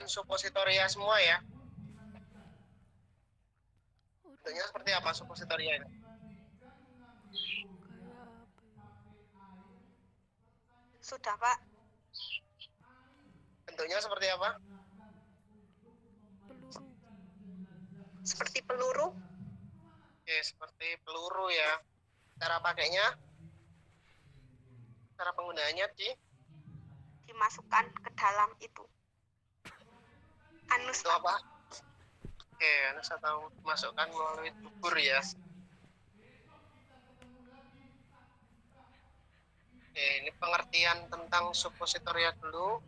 suppositoria semua ya. Bentuknya seperti apa suppositoria ini? Kayak apa ya? Sudah, Pak. Bentuknya seperti apa? Peluru. Seperti peluru. Oke, seperti peluru ya. Cara pakainya, cara penggunaannya Dimasukkan ke dalam itu. Anus, itu apa? Oke, anus atau masukkan melalui dubur ya. Oke, ini pengertian tentang suppositoria dulu,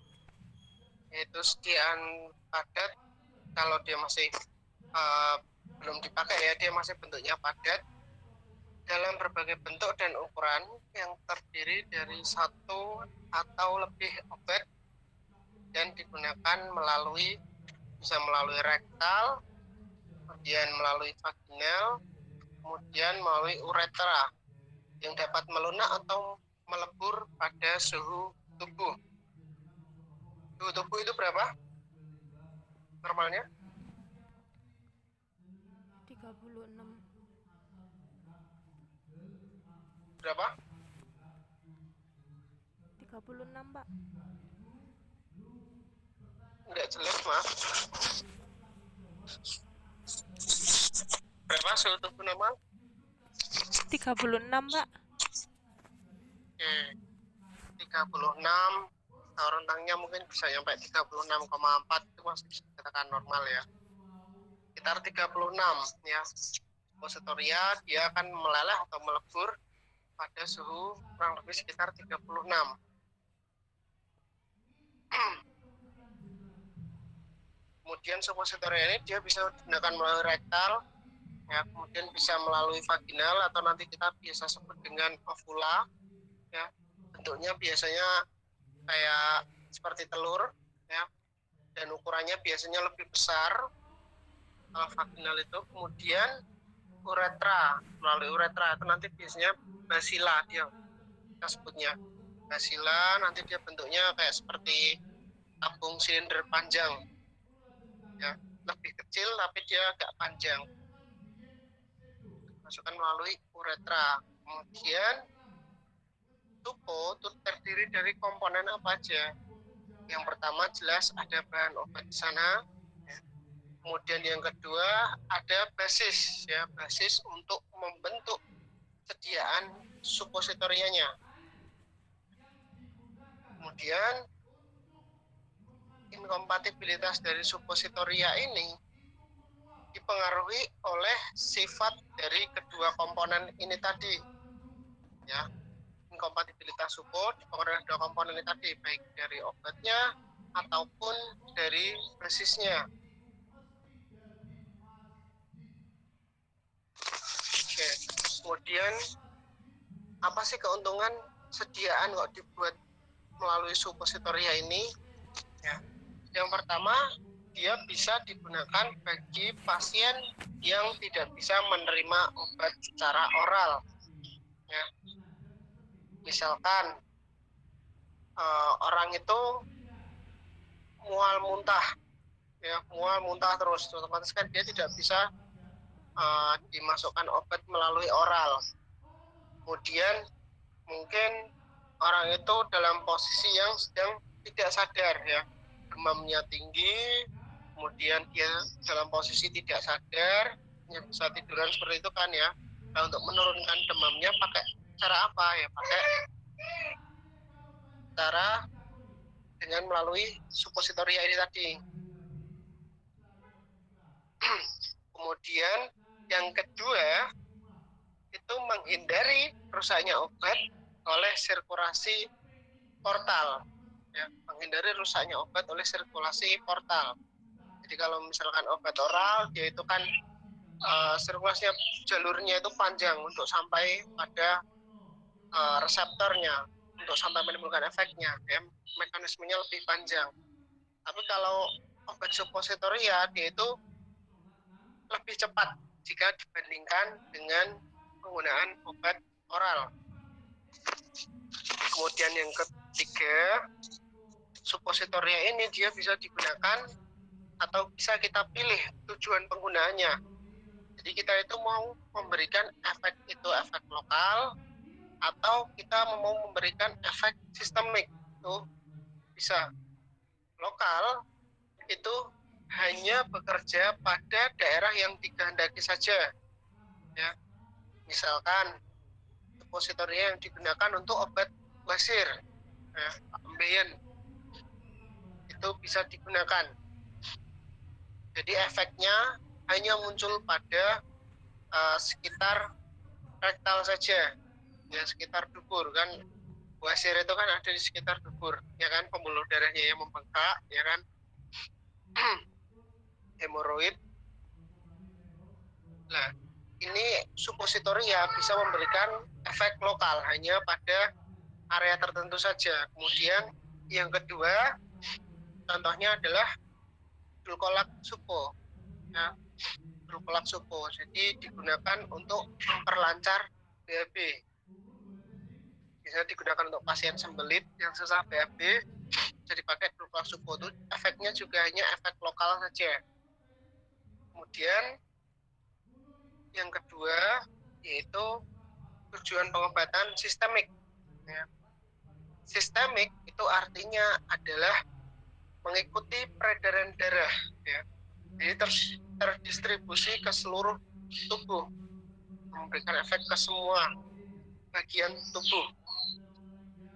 yaitu sediaan padat. Kalau dia masih belum dipakai ya, dia masih bentuknya padat dalam berbagai bentuk dan ukuran yang terdiri dari satu atau lebih obat dan digunakan bisa melalui rektal, kemudian melalui vaginal, kemudian melalui uretra yang dapat melunak atau melebur pada suhu tubuh. Suhu tubuh itu berapa normalnya? 36. Berapa? 36, Pak. Enggak jelas, maaf. Berapa suhu tubuh normal? 36, Pak. Oke, 36. Nah, rentangnya mungkin bisa sampai 36,4, itu masih bisa dikatakan normal ya. Sekitar 36 ya. Suppositoria dia akan meleleh atau melebur pada suhu kurang lebih sekitar 36. Kemudian suppositoria ini dia bisa digunakan melalui rektal, ya, kemudian bisa melalui vaginal atau nanti kita biasa sebut dengan ovula, ya. Bentuknya biasanya kayak seperti telur, ya, dan ukurannya biasanya lebih besar. Kalau vaginal itu, kemudian uretra, melalui uretra itu nanti biasanya basila dia kita sebutnya basila, nanti dia bentuknya kayak seperti tabung silinder panjang ya, lebih kecil tapi dia agak panjang, masukkan melalui uretra. Kemudian tupo itu terdiri dari komponen apa aja? Yang pertama jelas ada bahan obat di sana ya. Kemudian yang kedua ada basis ya, basis untuk membentuk sediaan suppositorianya. Kemudian inkompatibilitas dari suppositoria ini dipengaruhi oleh sifat dari kedua komponen ini tadi ya. Inkompatibilitas suppo dipengaruhi oleh dua komponen ini tadi, baik dari obatnya ataupun dari basisnya. Oke. Kemudian apa sih keuntungan sediaan kok dibuat melalui suppositoria ini ya? Yang pertama, dia bisa digunakan bagi pasien yang tidak bisa menerima obat secara oral ya. Misalkan orang itu mual muntah terus, otomatis kan dia tidak bisa dimasukkan obat melalui oral. Kemudian mungkin orang itu dalam posisi yang sedang tidak sadar ya, demamnya tinggi, kemudian dia dalam posisi tidak sadar, ya bisa tiduran seperti itu kan ya. Nah, untuk menurunkan demamnya pakai cara apa ya? Pakai cara dengan melalui suppositoria ini tadi. Kemudian yang kedua itu menghindari rusaknya obat oleh sirkulasi portal ya, menghindari rusaknya obat oleh sirkulasi portal. Jadi kalau misalkan obat oral dia itu kan sirkulasinya, jalurnya itu panjang untuk sampai pada reseptornya, untuk sampai menimbulkan efeknya ya, mekanismenya lebih panjang. Tapi kalau obat suppositoria dia itu lebih cepat jika dibandingkan dengan penggunaan obat oral. Kemudian yang ketiga, suppositoria ini dia bisa digunakan atau bisa kita pilih tujuan penggunaannya. Jadi kita itu mau memberikan efek itu efek lokal atau kita mau memberikan efek sistemik. Itu bisa. Lokal itu hanya bekerja pada daerah yang dikehendaki saja. Ya. Misalkan suppositoria yang digunakan untuk obat wasir, ya, ambeien, itu bisa digunakan. Jadi efeknya hanya muncul pada sekitar rektal saja, ya sekitar dubur kan. Wasir itu kan ada di sekitar dubur, ya kan, pembuluh darahnya yang membengkak, ya kan, hemoroid. Nah, ini suppositoria bisa memberikan efek lokal hanya pada area tertentu saja. Kemudian yang kedua, contohnya adalah dulkolak supo, ya, dulkolak supo. Jadi digunakan untuk memperlancar BAB. Bisa digunakan untuk pasien sembelit yang susah BAB, jadi pakai dulkolak supo. Itu efeknya juga hanya efek lokal saja. Kemudian yang kedua yaitu tujuan pengobatan sistemik. Ya. Sistemik itu artinya adalah mengikuti peredaran darah, ya. Jadi terdistribusi ke seluruh tubuh, memberikan efek ke semua bagian tubuh.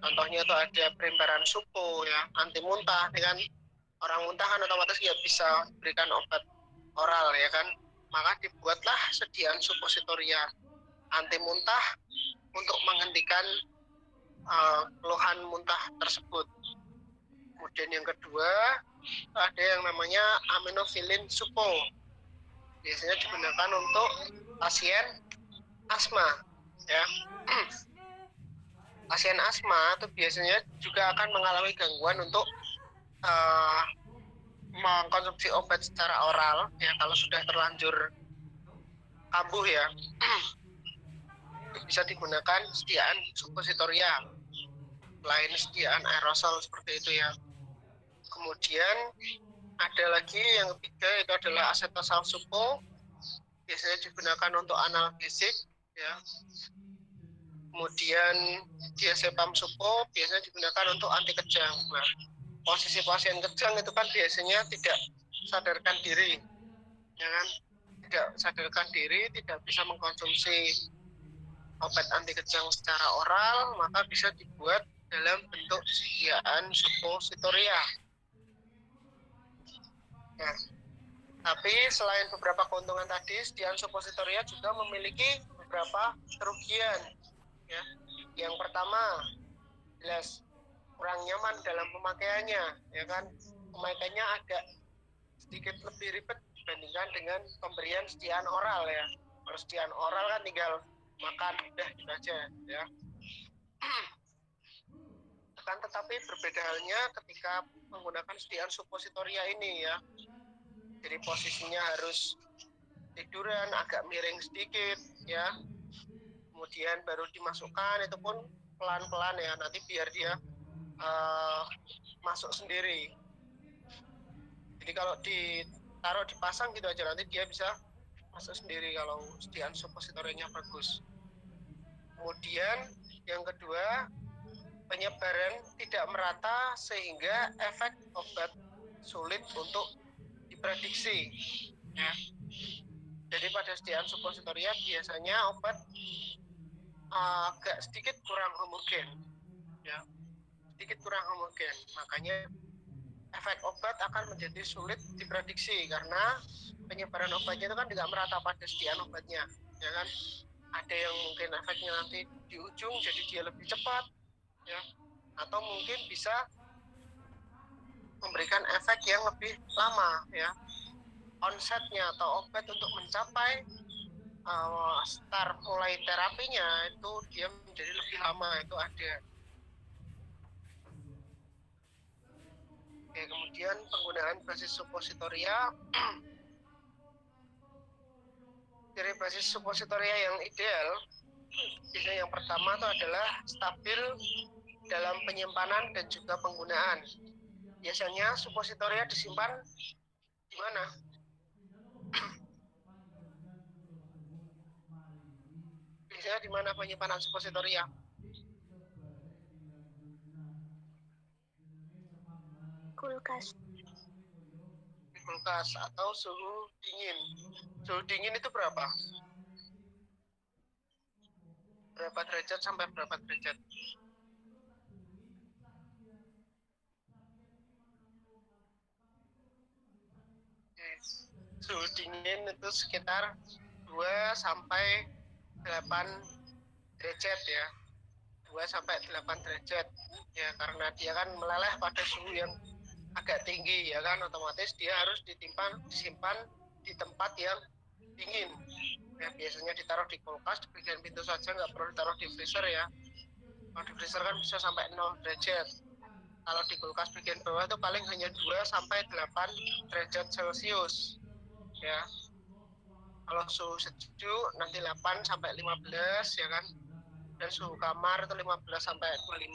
Contohnya itu ada perimbaran supo, ya, anti muntah. Dengan orang muntah kan otomatis ya bisa berikan obat oral, ya kan. Maka dibuatlah sediaan suppositoria anti muntah untuk menghentikan keluhan muntah tersebut. Kemudian yang kedua ada yang namanya aminofilin supo. Biasanya digunakan untuk pasien asma, ya. Pasien asma itu biasanya juga akan mengalami gangguan untuk mengkonsumsi obat secara oral, ya, kalau sudah terlanjur kambuh, ya. Bisa digunakan sediaan suppositoria lain sediaan aerosol seperti itu, ya. Kemudian ada lagi yang ketiga, itu adalah acetosal supo. Biasanya digunakan untuk analgesik, ya. Kemudian diazepam supo biasanya digunakan untuk anti kejang. Nah, posisi pasien kejang itu kan biasanya tidak sadarkan diri, ya kan? Tidak sadarkan diri, tidak bisa mengkonsumsi obat anti kejang secara oral, maka bisa dibuat dalam bentuk sediaan suppositoria. Nah, tapi selain beberapa keuntungan tadi, sediaan suppositoria juga memiliki beberapa kerugian. Ya. Yang pertama, jelas kurang nyaman dalam pemakaiannya, ya kan. Pemakaiannya agak sedikit lebih ribet dibandingkan dengan pemberian sediaan oral, ya. Kalau sediaan oral kan tinggal makan udah gitu aja, ya. Akan tetapi berbeda halnya ketika menggunakan sediaan suppositoria ini, ya. Jadi posisinya harus tiduran, agak miring sedikit, ya. Kemudian baru dimasukkan, itu pun pelan-pelan, ya, nanti biar dia masuk sendiri. Jadi kalau ditaruh dipasang gitu aja, nanti dia bisa masuk sendiri kalau sediaan suppositorinya bagus. Kemudian yang kedua, penyebaran tidak merata sehingga efek obat sulit untuk diprediksi, ya. Jadi pada sediaan suppositoria biasanya obat agak sedikit kurang homogen, ya, sedikit kurang homogen. Makanya efek obat akan menjadi sulit diprediksi karena penyebaran obatnya itu kan tidak merata pada sediaan obatnya, ya kan. Ada yang mungkin efeknya nanti di ujung jadi dia lebih cepat, ya, atau mungkin bisa memberikan efek yang lebih lama, ya. Onsetnya atau obat untuk mencapai start mulai terapinya itu dia menjadi lebih lama, itu ada. Oke, kemudian penggunaan basis suppositoria. Dari basis suppositoria yang ideal, biasanya yang pertama itu adalah stabil dalam penyimpanan dan juga penggunaan. Biasanya suppositoria disimpan Gimana? Biasanya di mana penyimpanan suppositoria? Kulkas. Di kulkas atau suhu dingin. Suhu dingin itu berapa? Berapa derajat sampai berapa derajat? Oke. Suhu dingin itu sekitar 2 sampai 8 derajat ya. 2 sampai 8 derajat. Ya, karena dia kan meleleh pada suhu yang agak tinggi ya kan, otomatis dia harus disimpan di tempat yang dingin. Ya, biasanya ditaruh di kulkas di bagian pintu saja, nggak perlu ditaruh di freezer ya. Kalau di freezer kan bisa sampai 0 derajat. Kalau di kulkas bagian bawah itu paling hanya 2 sampai 8 derajat Celcius. Ya. Kalau suhu sejuk nanti 8 sampai 15 ya kan. Dan suhu kamar itu 15 sampai 25.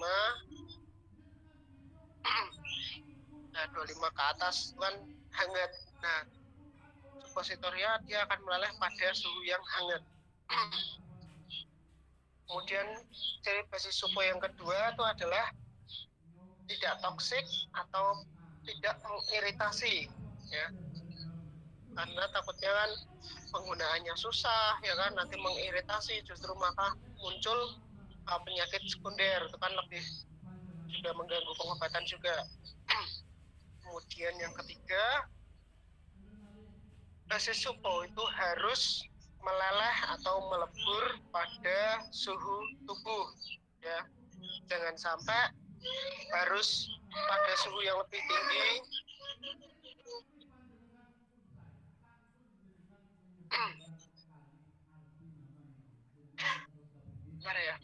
Nah, 25 ke atas itu kan hangat. Nah, suppositoria dia akan meleleh pada suhu yang hangat. Kemudian ciri basis supo yang kedua itu adalah tidak toksik atau tidak mengiritasi ya, karena takutnya kan penggunaannya susah ya kan, nanti mengiritasi justru maka muncul penyakit sekunder, itu kan lebih juga mengganggu pengobatan juga. Kemudian yang ketiga, basis supo itu harus meleleh atau melebur pada suhu tubuh ya, jangan sampai harus pada suhu yang lebih tinggi. Gimana ya?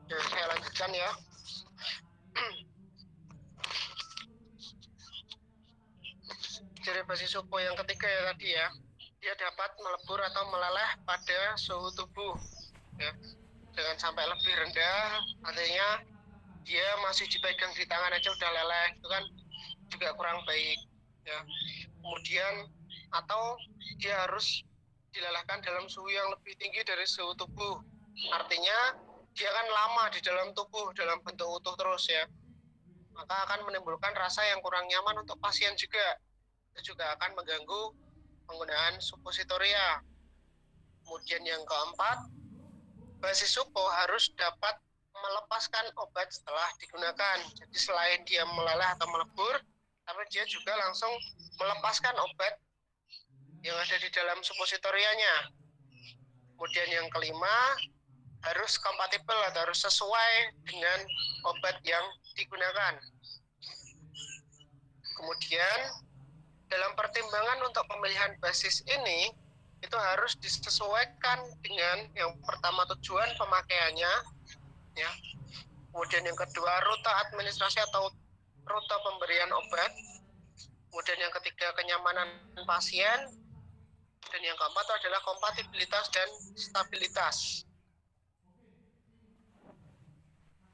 Oke, saya lanjutkan ya. Ciri basis supo yang ketiga ya tadi ya, dia dapat melebur atau meleleh pada suhu tubuh ya, jangan sampai lebih rendah, artinya dia masih dipegang di tangan aja udah leleh, itu kan juga kurang baik ya. Kemudian atau dia harus dilelehkan dalam suhu yang lebih tinggi dari suhu tubuh, artinya dia kan lama di dalam tubuh dalam bentuk utuh terus ya, maka akan menimbulkan rasa yang kurang nyaman untuk pasien juga. Itu juga akan mengganggu penggunaan suppositoria. Kemudian yang keempat, basis supo harus dapat melepaskan obat setelah digunakan. Jadi selain dia meleleh atau melebur, tapi dia juga langsung melepaskan obat yang ada di dalam suppositorianya. Kemudian yang kelima, harus kompatibel atau harus sesuai dengan obat yang digunakan. Kemudian dalam pertimbangan untuk pemilihan basis ini itu harus disesuaikan dengan yang pertama tujuan pemakaiannya, ya. Kemudian yang kedua rute administrasi atau rute pemberian obat. Kemudian yang ketiga kenyamanan pasien. Dan yang keempat adalah kompatibilitas dan stabilitas.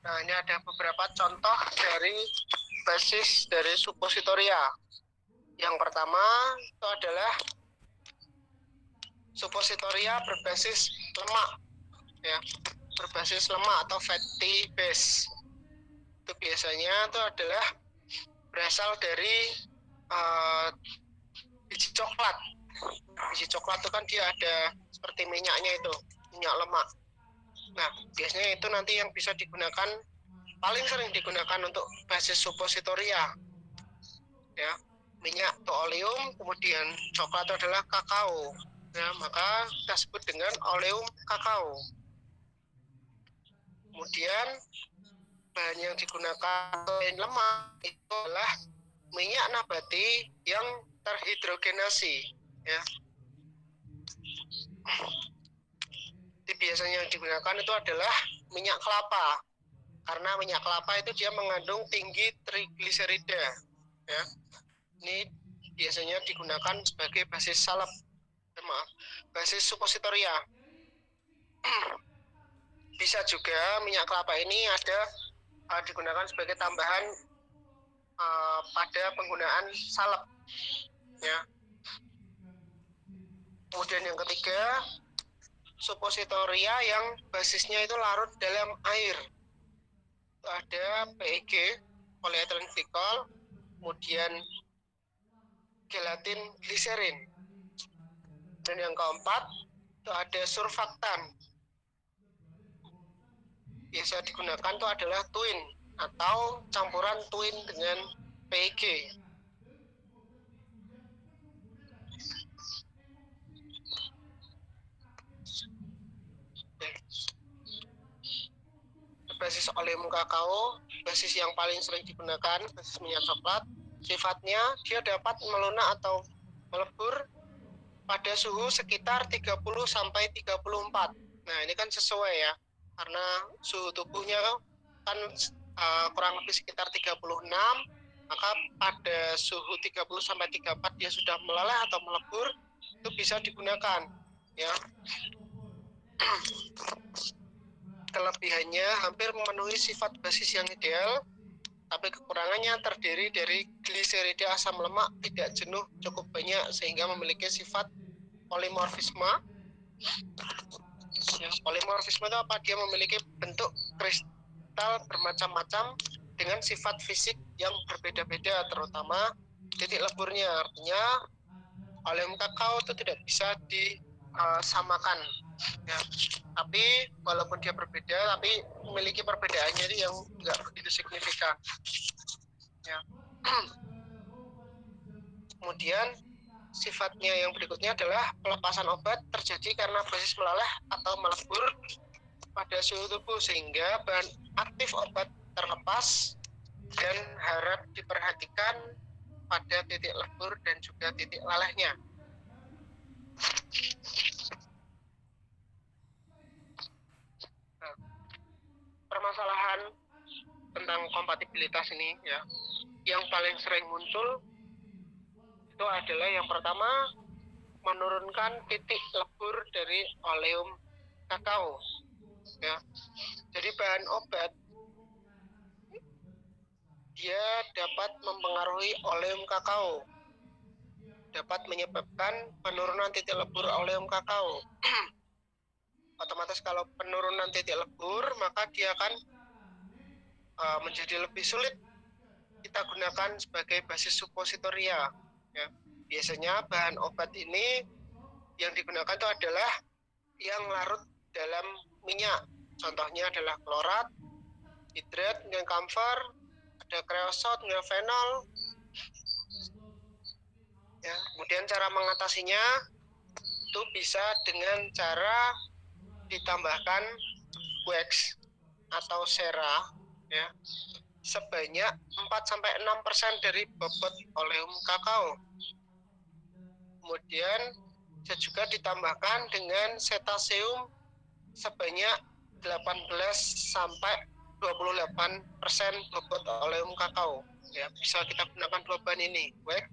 Nah, ini ada beberapa contoh dari basis dari suppositoria. Yang pertama itu adalah suppositoria berbasis lemak, ya, berbasis lemak atau fatty base. Itu biasanya itu adalah berasal dari biji coklat. Biji coklat itu kan dia ada seperti minyaknya itu, minyak lemak. Nah, biasanya itu nanti yang bisa digunakan, paling sering digunakan untuk basis suppositoria, ya, minyak atau oleum, kemudian coklat itu adalah kakao, ya, maka kita sebut dengan oleum kakao. Kemudian bahan yang digunakan selain lemak itu adalah minyak nabati yang terhidrogenasi, ya. Jadi biasanya yang digunakan itu adalah minyak kelapa, karena minyak kelapa itu dia mengandung tinggi trigliserida, ya. Ini biasanya digunakan sebagai basis salep, basis suppositoria. Bisa juga minyak kelapa ini ada digunakan sebagai tambahan pada penggunaan salep, ya. Kemudian yang ketiga, suppositoria yang basisnya itu larut dalam air. Ada PEG, polyethylene glycol, kemudian gelatin gliserin. Dan yang keempat, itu ada surfaktan. Biasa digunakan itu adalah twin atau campuran twin dengan PEG. Basis oleum kakao, basis yang paling sering digunakan, basis minyak coklat, sifatnya dia dapat melunak atau melebur pada suhu sekitar 30 sampai 34. Nah, ini kan sesuai ya, karena suhu tubuhnya kan kurang lebih sekitar 36, maka pada suhu 30 sampai 34 dia sudah meleleh atau melebur, itu bisa digunakan, ya. Kelebihannya hampir memenuhi sifat basis yang ideal, tapi kekurangannya terdiri dari gliserida asam lemak tidak jenuh cukup banyak sehingga memiliki sifat polimorfisme. Ya, polimorfisme itu apa? Dia memiliki bentuk kristal bermacam-macam dengan sifat fisik yang berbeda-beda, terutama titik leburnya. Artinya oleum kakao itu tidak bisa disamakan, ya. Tapi walaupun dia berbeda, tapi memiliki perbedaannya itu yang nggak begitu signifikan, ya. Kemudian sifatnya yang berikutnya adalah pelepasan obat terjadi karena basis meleleh atau melebur pada suhu tubuh sehingga bahan aktif obat terlepas, dan harap diperhatikan pada titik lebur dan juga titik lelehnya. Nah, permasalahan tentang kompatibilitas ini, ya, yang paling sering muncul itu adalah yang pertama, menurunkan titik lebur dari oleum kakao, ya. Jadi bahan obat dia dapat mempengaruhi oleum kakao, dapat menyebabkan penurunan titik lebur oleum kakao. Otomatis kalau penurunan titik lebur, maka dia akan menjadi lebih sulit kita gunakan sebagai basis suppositoria, ya. Biasanya bahan obat ini yang digunakan itu adalah yang larut dalam minyak. Contohnya adalah klorat, hidrat dengan kamfer, ada kreosot dengan fenol. Ya, kemudian cara mengatasinya itu bisa dengan cara ditambahkan wax atau sera ya sebanyak 4-6% dari bobot oleum kakao. Kemudian bisa juga ditambahkan dengan cetaceum sebanyak 18-28% bobot oleum kakao. Ya, bisa kita gunakan dua bahan ini, wax,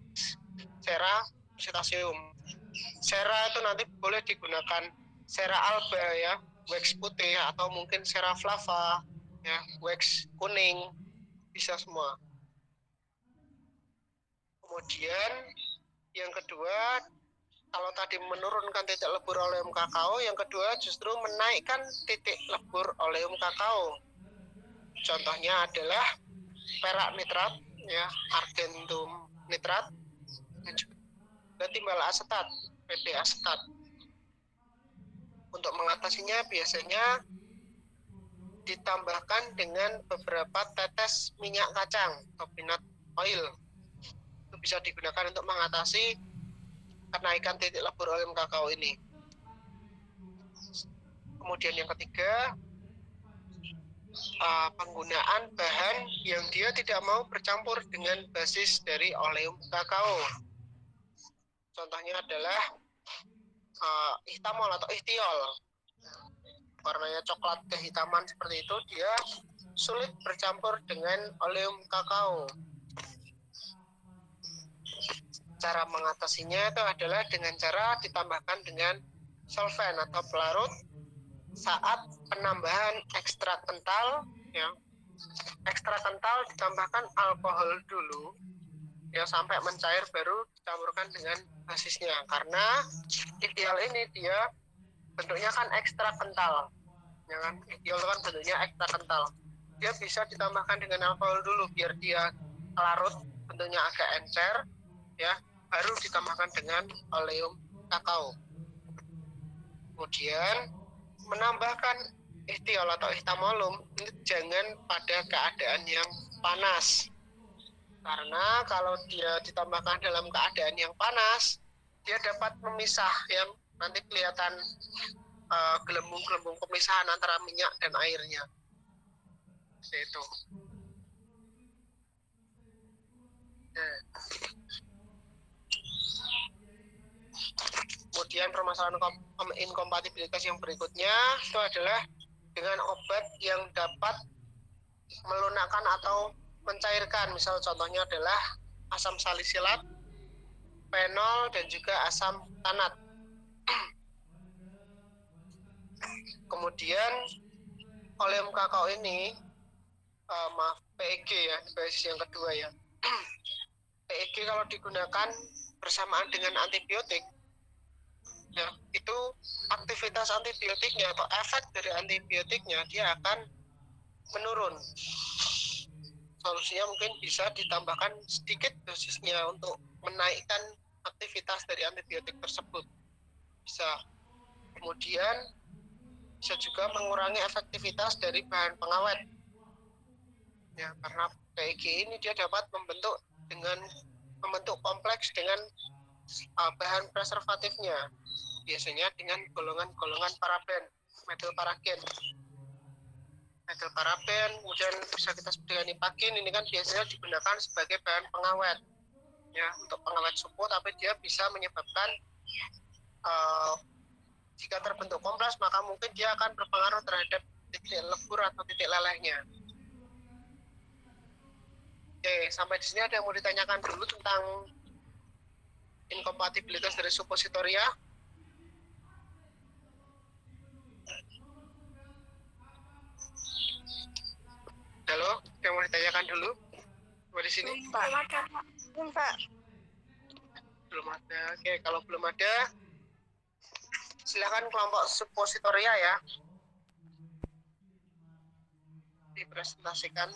sera, cetaceum. Sera itu nanti boleh digunakan sera alba ya, wax putih, atau mungkin sera flava ya, wax kuning, bisa semua. Kemudian yang kedua, kalau tadi menurunkan titik lebur oleum kakao, yang kedua justru menaikkan titik lebur oleum kakao. Contohnya adalah perak nitrat ya, argentum nitrat, dan juga timbal asetat, PD asetat. Untuk mengatasinya biasanya ditambahkan dengan beberapa tetes minyak kacang atau peanut oil. Itu bisa digunakan untuk mengatasi kenaikan titik lebur oleum kakao ini. Kemudian yang ketiga, penggunaan bahan yang dia tidak mau bercampur dengan basis dari oleum kakao. Contohnya adalah ihtamol atau ihtiol. Warnanya coklat kehitaman seperti itu, dia sulit bercampur dengan oleum kakao. Cara mengatasinya itu adalah dengan cara ditambahkan dengan solvent atau pelarut saat penambahan ekstrak kental ya. Ekstrak kental ditambahkan alkohol dulu ya sampai mencair, baru dicampurkan dengan basisnya, karena ideal ini dia bentuknya kan ekstrak kental ya kan, ideal kan bentuknya ekstrak kental, dia bisa ditambahkan dengan alkohol dulu biar dia larut bentuknya agak encer ya, baru ditambahkan dengan oleum kakao. Kemudian menambahkan ihtiol atau ihtamolum ini jangan pada keadaan yang panas, karena kalau dia ditambahkan dalam keadaan yang panas, dia dapat memisah ya, nanti kelihatan gelembung-gelembung pemisahan antara minyak dan airnya. Itu. Nah. Kemudian permasalahan inkompatibilitas yang berikutnya itu adalah dengan obat yang dapat melunakkan atau mencairkan. Misal contohnya adalah asam salisilat, fenol, dan juga asam tanat. Kemudian oleum kakao ini, PEG ya, basis yang kedua ya. PEG kalau digunakan bersamaan dengan antibiotik, ya, itu aktivitas antibiotiknya atau efek dari antibiotiknya dia akan menurun. Solusinya mungkin bisa ditambahkan sedikit dosisnya untuk menaikkan aktivitas dari antibiotik tersebut. Bisa. Kemudian bisa juga mengurangi efektivitas dari bahan pengawet. Ya, karena PEG ini dia dapat membentuk kompleks dengan bahan preservatifnya. Biasanya dengan golongan-golongan paraben, metilparagen. Metilparaben, kemudian bisa kita sebut dengan ipakin, ini kan biasanya digunakan sebagai bahan pengawet ya, untuk pengawet supu, tapi dia bisa menyebabkan jika terbentuk kompleks maka mungkin dia akan berpengaruh terhadap titik lebur atau titik lelehnya. Oke, sampai di sini ada yang mau ditanyakan dulu tentang inkompatibilitas dari suppositoria? Halo, yang mau ditanyakan dulu? Coba di sini. Belum, Pak. Belum ada. Oke, kalau belum ada, silakan kelompok suppositoria ya. Dipresentasikan.